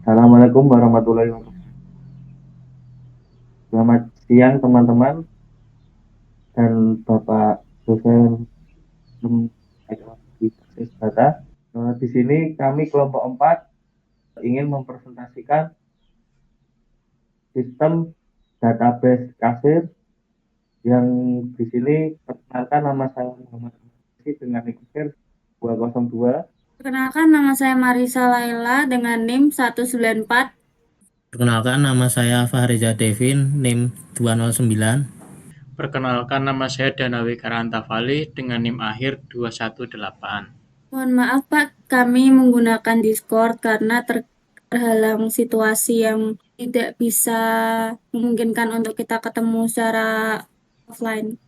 Assalamualaikum warahmatullahi wabarakatuh. Selamat siang teman-teman dan Bapak dosen teknologi basis data. Di sini kami kelompok 4 ingin mempresentasikan sistem database kasir yang di sini perkenalkan nama saya Muhammad Masih dengan NIK 202. Perkenalkan, nama saya Marisa Laila dengan NIM 194. Perkenalkan, nama saya Fahriza Devin, NIM 209. Perkenalkan, nama saya Danawi Karantavali dengan NIM akhir 218. Mohon maaf Pak, kami menggunakan Discord karena terhalang situasi yang tidak bisa memungkinkan untuk kita ketemu secara offline.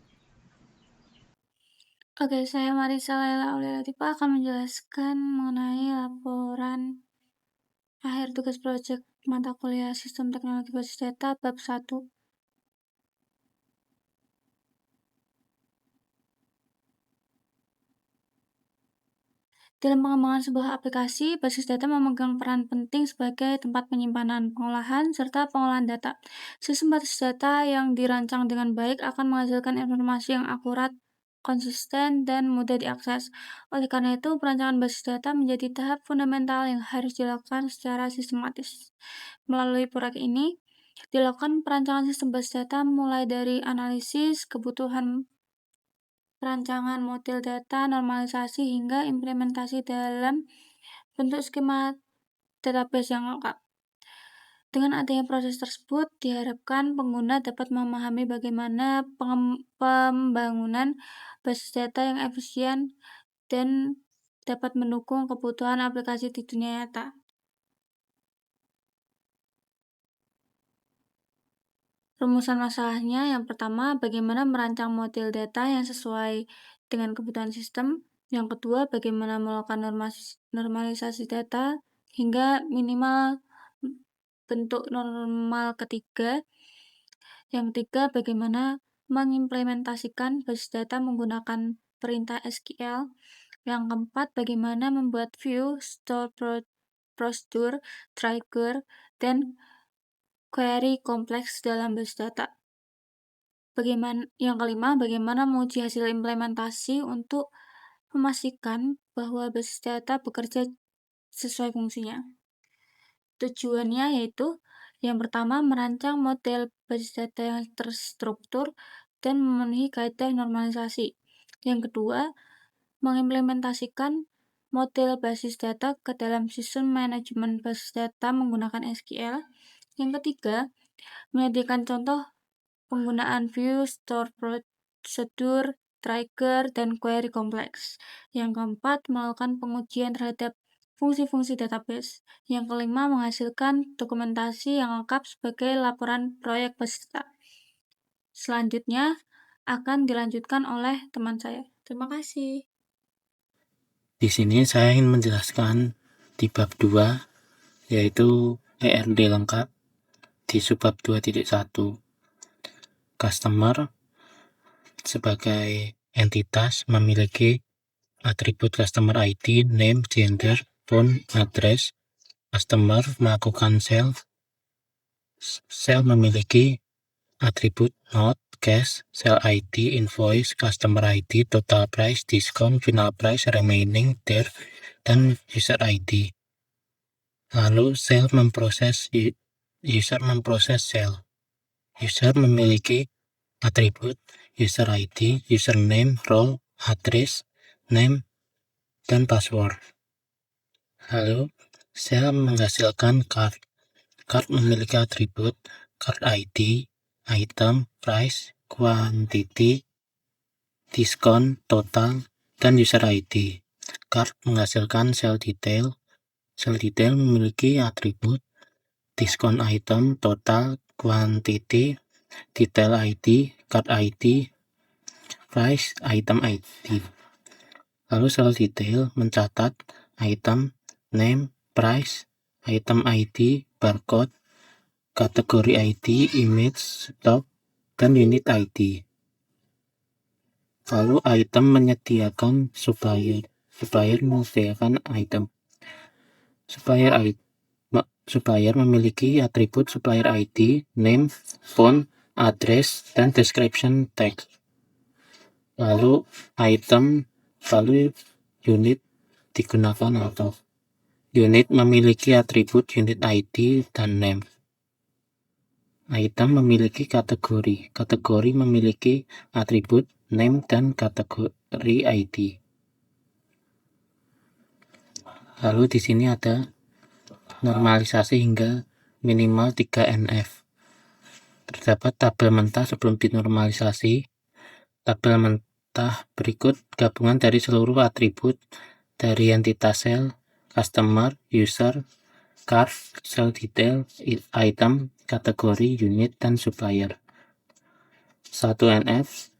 Oke, saya Marisa Laila Aulilatifah akan menjelaskan mengenai laporan akhir tugas proyek mata kuliah Sistem Teknologi Basis Data bab 1. Dalam pengembangan sebuah aplikasi, basis data memegang peran penting sebagai tempat penyimpanan, pengolahan, serta pengolahan data. Sistem basis data yang dirancang dengan baik akan menghasilkan informasi yang akurat, konsisten, dan mudah diakses. Oleh karena itu, perancangan basis data menjadi tahap fundamental yang harus dilakukan secara sistematis. Melalui proyek ini, dilakukan perancangan sistem basis data mulai dari analisis, kebutuhan perancangan model data, normalisasi, hingga implementasi dalam bentuk skema database yang lengkap. Dengan adanya proses tersebut, diharapkan pengguna dapat memahami bagaimana pembangunan basis data yang efisien dan dapat mendukung kebutuhan aplikasi di dunia nyata. Rumusan masalahnya yang pertama, bagaimana merancang model data yang sesuai dengan kebutuhan sistem. Yang kedua, bagaimana melakukan normalisasi data hingga minimal bentuk normal ketiga. Yang ketiga, bagaimana mengimplementasikan basis data menggunakan perintah SQL. Yang keempat, bagaimana membuat view, store procedure, trigger, dan query kompleks dalam basis data. Yang kelima, bagaimana menguji hasil implementasi untuk memastikan bahwa basis data bekerja sesuai fungsinya. Tujuannya yaitu yang pertama, merancang model basis data yang terstruktur dan memenuhi kaidah normalisasi. Yang kedua, mengimplementasikan model basis data ke dalam sistem manajemen basis data menggunakan SQL. Yang ketiga, menyediakan contoh penggunaan view, store procedure, trigger, dan query kompleks. Yang keempat, melakukan pengujian terhadap fungsi-fungsi database. Yang kelima, menghasilkan dokumentasi yang lengkap sebagai laporan proyek basis data. Selanjutnya akan dilanjutkan oleh teman saya. Terima kasih. Di sini saya ingin menjelaskan di bab 2, yaitu ERD lengkap di subbab 2.1. Customer sebagai entitas memiliki atribut customer ID, name, gender, phone, address. Customer melakukan sel memiliki atribut note, cash, sell ID, invoice, customer ID, total price, discount, final price, remaining, there, dan user ID. Lalu user memproses sel. User memiliki atribut user ID, username, role, address, name, dan password. Lalu sel menghasilkan card. Card memiliki atribut card ID, item, price, quantity, diskon, total, dan user ID. Card menghasilkan sel detail. Sel detail memiliki atribut diskon item, total, quantity, detail ID, card ID, price, item ID. Lalu sel detail mencatat item, name, price, item ID, barcode, kategori ID, image, stock, dan unit ID. Lalu item menyediakan supplier menyediakan item. supplier memiliki atribut supplier ID, name, phone, address, dan description text. Lalu item, lalu unit digunakan atau unit memiliki atribut unit ID dan name. Item memiliki kategori, kategori memiliki atribut name dan kategori ID. Lalu di sini ada normalisasi hingga minimal 3 NF. Terdapat tabel mentah sebelum dinormalisasi. Tabel mentah berikut gabungan dari seluruh atribut dari entitas sel, customer, user, card, sel detail, item, kategori, unit, dan supplier. 1 NF,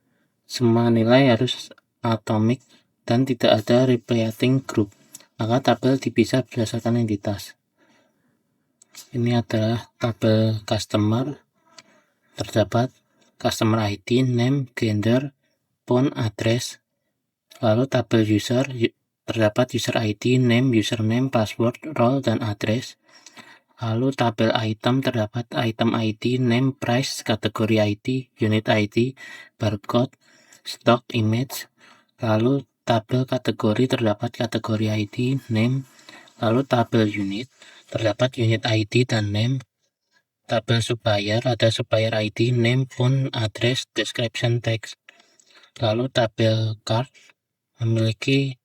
semua nilai harus atomic dan tidak ada replicating group, maka tabel dipisah berdasarkan entitas. Ini adalah tabel customer, terdapat customer ID, name, gender, phone, address. Lalu tabel user, terdapat user ID, name, username, password, role, dan address. Lalu tabel item, terdapat item ID, name, price, kategori ID, unit ID, barcode, stock, image. Lalu tabel kategori, terdapat kategori ID, name. Lalu tabel unit, terdapat unit ID dan name. Tabel supplier, ada supplier ID, name, phone, address, description text. Lalu tabel card memiliki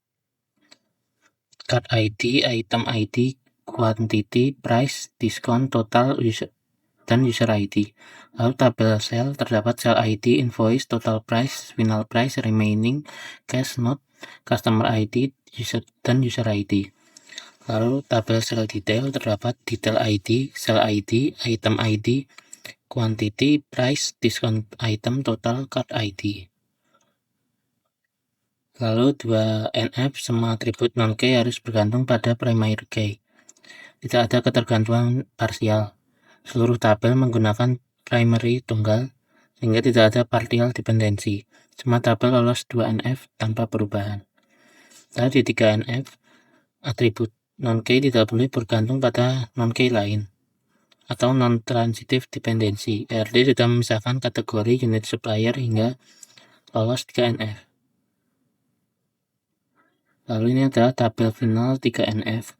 card ID, item ID, quantity, price, diskon, total, user, dan user ID. Lalu tabel sel, terdapat sel ID, invoice, total price, final price, remaining, cash, note, customer ID, user, dan user ID. Lalu tabel sel detail, terdapat detail ID, sel ID, item ID, quantity, price, diskon item, total, card ID. Lalu 2 NF, semua atribut non-key harus bergantung pada primary key. Tidak ada ketergantungan parsial. Seluruh tabel menggunakan primary tunggal, sehingga tidak ada partial dependency. Semua tabel lolos 2 NF tanpa perubahan. Lalu di 3 NF, atribut non-key tidak boleh bergantung pada non-key lain, atau non-transitive dependency. RD sudah memisahkan kategori unit supplier hingga lolos 3 NF. Lalu ini adalah tabel final 3 NF.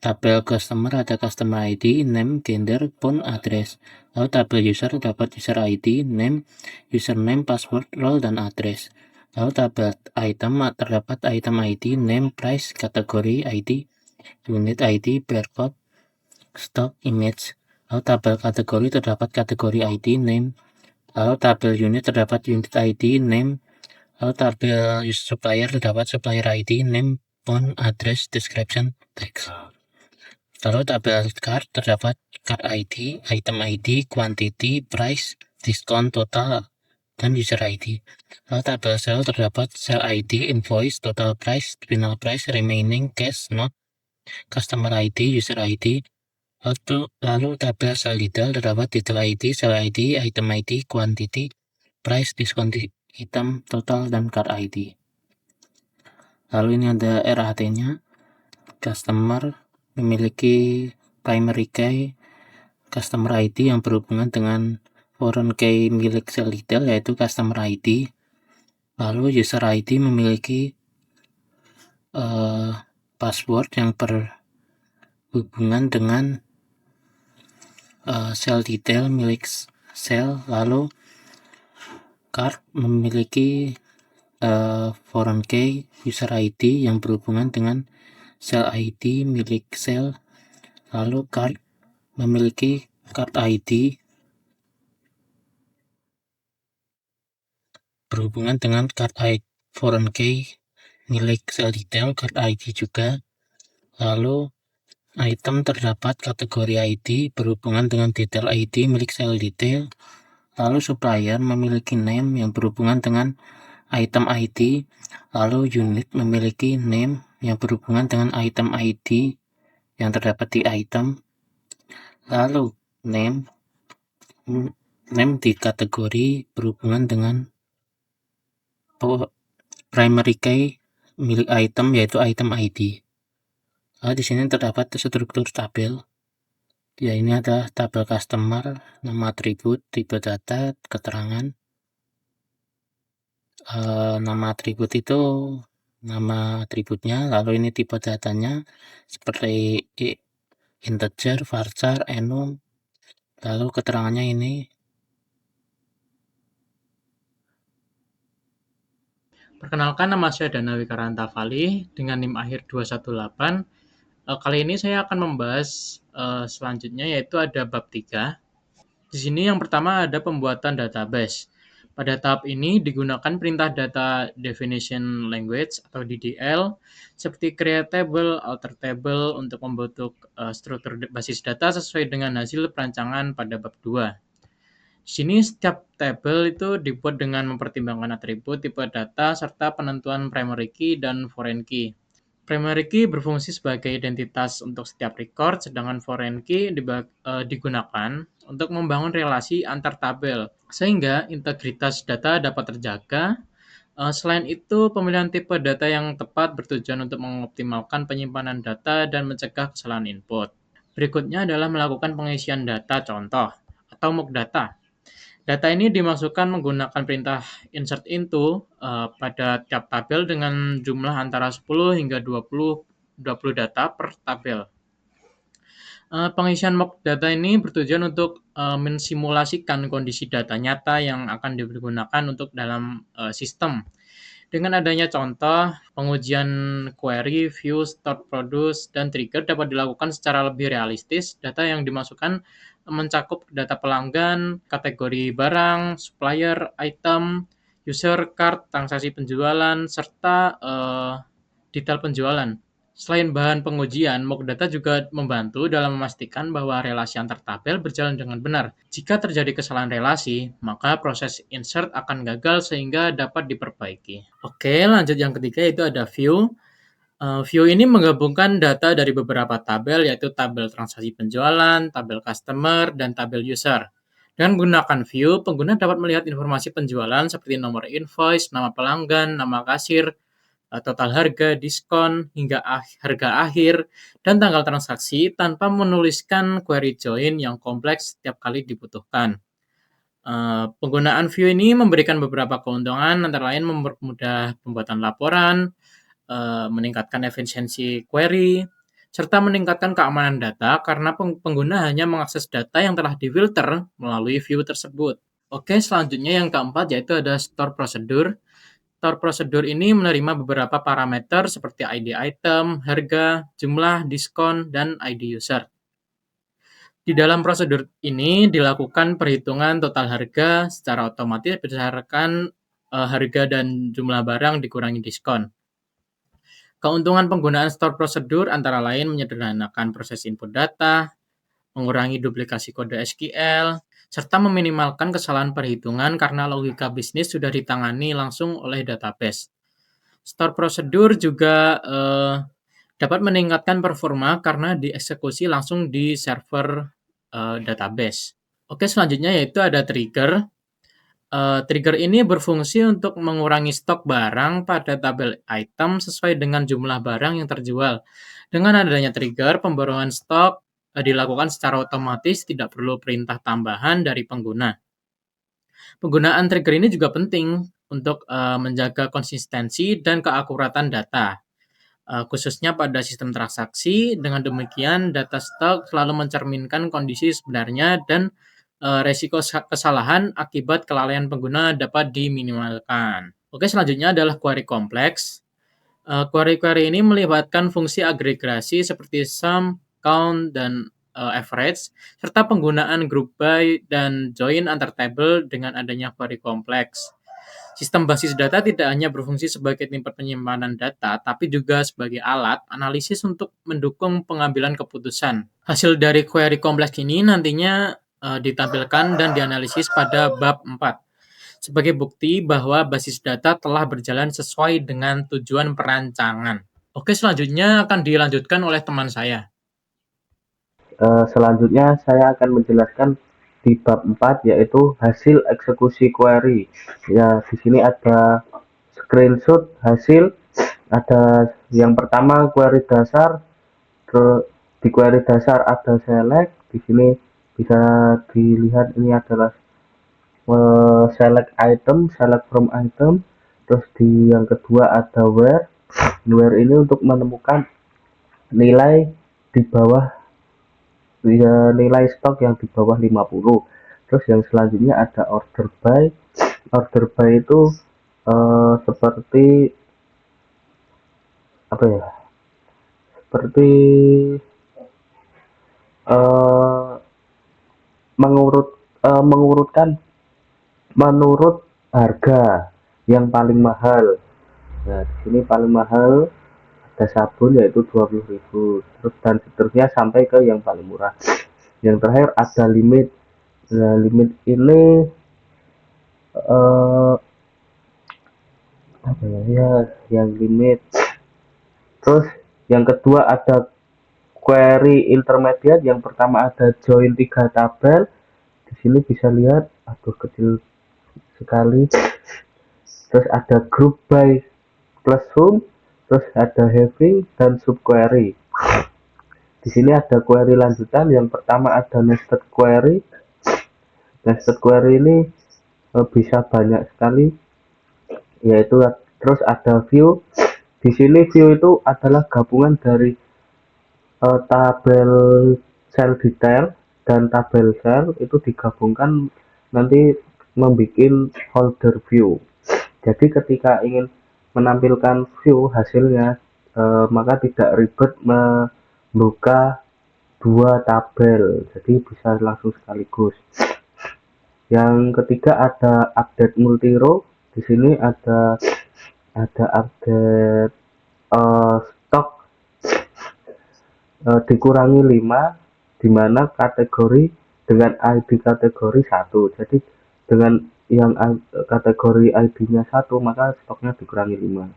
Tabel customer ada customer ID, name, gender, phone, address. Lalu tabel user dapat user ID, name, username, password, role, dan address. Lalu tabel item terdapat item ID, name, price, kategori ID, unit ID, barcode, stock, image. Lalu tabel kategori terdapat kategori ID, name. Lalu tabel unit terdapat unit ID, name. Lalu tabel supplier terdapat supplier ID, name, phone, address, description, text. Lalu tabel card terdapat card ID, item ID, quantity, price, diskon, total, dan user ID. Lalu tabel sel terdapat sel ID, invoice, total price, final price, remaining, cash, note, customer ID, user ID. Lalu tabel sel detail terdapat detail ID, sel ID, item ID, quantity, price, diskon item, total, dan card ID. Lalu ini ada RAT-nya. Customer memiliki primary key, customer ID yang berhubungan dengan foreign key milik sel detail, yaitu customer ID. Lalu user ID memiliki password yang berhubungan dengan sel detail milik sel. Lalu card memiliki foreign key user ID yang berhubungan dengan sel ID milik sel. Lalu card memiliki card ID berhubungan dengan card ID foreign key milik sel detail, card ID juga. Lalu item terdapat kategori ID berhubungan dengan detail ID milik sel detail. Lalu supplier memiliki name yang berhubungan dengan item ID. Lalu unit memiliki name yang berhubungan dengan item ID yang terdapat di item. Lalu name di kategori berhubungan dengan primary key milik item, yaitu item ID. Lalu di sini terdapat struktur tabel. Ya, ini adalah tabel customer, nama atribut, tipe data, keterangan. Nama atribut itu nama atributnya, lalu ini tipe datanya seperti integer, varchar, enum, lalu keterangannya ini. Perkenalkan, nama saya Dana Wikaranta Fali dengan NIM akhir 218. Kali ini saya akan membahas selanjutnya, yaitu ada bab 3. Di sini yang pertama ada pembuatan database. Pada tahap ini digunakan perintah data definition language atau DDL seperti create table, alter table untuk membentuk struktur basis data sesuai dengan hasil perancangan pada bab 2. Di sini setiap tabel itu dibuat dengan mempertimbangkan atribut, tipe data, serta penentuan primary key dan foreign key. Primary key berfungsi sebagai identitas untuk setiap record, sedangkan foreign key digunakan untuk membangun relasi antar tabel, sehingga integritas data dapat terjaga. Selain itu, pemilihan tipe data yang tepat bertujuan untuk mengoptimalkan penyimpanan data dan mencegah kesalahan input. Berikutnya adalah melakukan pengisian data contoh atau mock data. Data ini dimasukkan menggunakan perintah insert into pada tiap tabel dengan jumlah antara 10 hingga 20 data per tabel. Pengisian mock data ini bertujuan untuk mensimulasikan kondisi data nyata yang akan digunakan untuk dalam sistem. Dengan adanya contoh, pengujian query, view, stored produce, dan trigger dapat dilakukan secara lebih realistis. Data yang dimasukkan mencakup data pelanggan, kategori barang, supplier, item, user, card, transaksi penjualan, serta detail penjualan. Selain bahan pengujian, mock data juga membantu dalam memastikan bahwa relasi antar tabel berjalan dengan benar. Jika terjadi kesalahan relasi, maka proses insert akan gagal sehingga dapat diperbaiki. Oke, lanjut yang ketiga yaitu ada view. View ini menggabungkan data dari beberapa tabel, yaitu tabel transaksi penjualan, tabel customer, dan tabel user. Dengan menggunakan view, pengguna dapat melihat informasi penjualan seperti nomor invoice, nama pelanggan, nama kasir, total harga, diskon, hingga harga akhir, dan tanggal transaksi tanpa menuliskan query join yang kompleks setiap kali dibutuhkan. Penggunaan view ini memberikan beberapa keuntungan, antara lain mempermudah pembuatan laporan, meningkatkan efisiensi query, serta meningkatkan keamanan data karena pengguna hanya mengakses data yang telah difilter melalui view tersebut. Oke, selanjutnya yang keempat yaitu ada store procedure. Store prosedur ini menerima beberapa parameter seperti ID item, harga, jumlah, diskon, dan ID user. Di dalam prosedur ini dilakukan perhitungan total harga secara otomatis berdasarkan harga dan jumlah barang dikurangi diskon. Keuntungan penggunaan store prosedur antara lain menyederhanakan proses input data, mengurangi duplikasi kode SQL, serta meminimalkan kesalahan perhitungan karena logika bisnis sudah ditangani langsung oleh database. Store prosedur juga dapat meningkatkan performa karena dieksekusi langsung di server database. Oke, selanjutnya yaitu ada trigger. Trigger ini berfungsi untuk mengurangi stok barang pada tabel item sesuai dengan jumlah barang yang terjual. Dengan adanya trigger, pembaruan stok dilakukan secara otomatis, tidak perlu perintah tambahan dari pengguna. Penggunaan trigger ini juga penting untuk menjaga konsistensi dan keakuratan data, khususnya pada sistem transaksi. Dengan demikian, data stok selalu mencerminkan kondisi sebenarnya dan resiko kesalahan akibat kelalaian pengguna dapat diminimalkan. Oke, selanjutnya adalah query kompleks. Query-query ini melibatkan fungsi agregasi seperti sum, count, dan average, serta penggunaan group by dan join antar table dengan adanya query kompleks. Sistem basis data tidak hanya berfungsi sebagai tempat penyimpanan data, tapi juga sebagai alat analisis untuk mendukung pengambilan keputusan. Hasil dari query kompleks ini nantinya ditampilkan dan dianalisis pada bab 4 sebagai bukti bahwa basis data telah berjalan sesuai dengan tujuan perancangan. Oke, selanjutnya akan dilanjutkan oleh teman saya. Selanjutnya saya akan menjelaskan di bab 4 yaitu hasil eksekusi query. Ya, di sini ada screenshot hasil. Ada yang pertama query dasar. Di query dasar ada select, Di sini bisa dilihat ini adalah select item, select from item. Terus di yang kedua ada where. Where ini untuk menemukan nilai di bawah nilai stok yang di bawah 50. Terus yang selanjutnya ada order by. Order by itu seperti apa ya? Seperti mengurutkan menurut harga yang paling mahal. Nah, di sini paling mahal ada sabun yaitu 20.000, terus dan seterusnya sampai ke yang paling murah. Yang terakhir ada limit. Nah, limit ini apa ya, yang limit. Terus yang kedua ada query intermediate. Yang pertama ada join 3 tabel. Di sini bisa lihat, aduh kecil sekali. Terus ada group by plus sum, terus ada having dan subquery. Di sini ada query lanjutan. Yang pertama ada nested query. Nested query ini bisa banyak sekali, yaitu terus ada view. Di sini view itu adalah gabungan dari tabel sel detail dan tabel sel itu digabungkan nanti membuat folder view. Jadi ketika ingin menampilkan view hasilnya, maka tidak ribet membuka dua tabel, jadi bisa langsung sekaligus. Yang ketiga ada update multi row. Di sini ada update stok dikurangi 5, di mana kategori dengan ID kategori 1. Jadi dengan yang kategori ID-nya 1, maka stoknya dikurangi 5.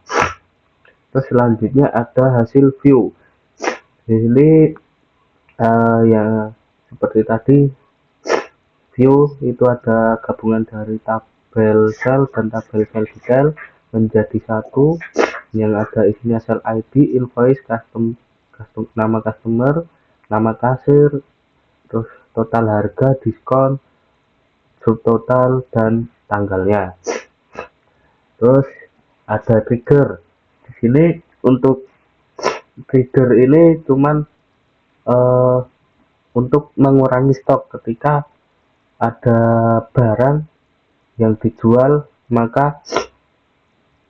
Terus selanjutnya ada hasil view. Di sini ya seperti tadi, view itu ada gabungan dari tabel sel dan tabel sel detail menjadi satu, yang ada isinya sel ID, invoice, nama customer, nama kasir, terus total harga, diskon, subtotal, dan tanggalnya. Terus ada trigger. Di sini untuk trigger ini cuman untuk mengurangi stok. Ketika ada barang yang dijual, maka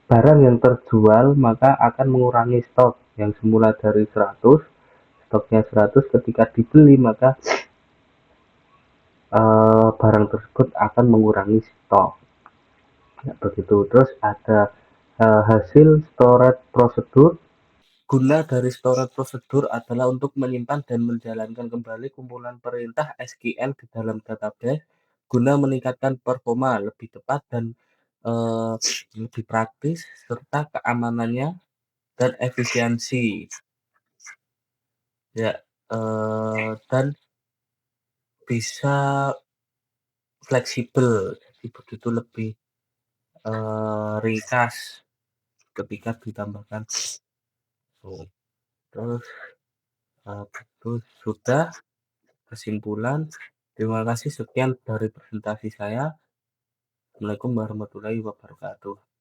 barang yang terjual maka akan mengurangi stok yang semula dari 100, stoknya 100, ketika dibeli maka barang tersebut akan mengurangi stok. Ya, begitu. Terus ada hasil storage prosedur. Guna dari storage prosedur adalah untuk menyimpan dan menjalankan kembali kumpulan perintah SQL di dalam database guna meningkatkan performa lebih cepat dan lebih praktis, serta keamanannya dan efisiensi. Ya, dan bisa fleksibel, jadi begitu lebih ringkas ketika ditambahkan. Terus itu sudah kesimpulan. Terima kasih, sekian dari presentasi saya. Assalamualaikum warahmatullahi wabarakatuh.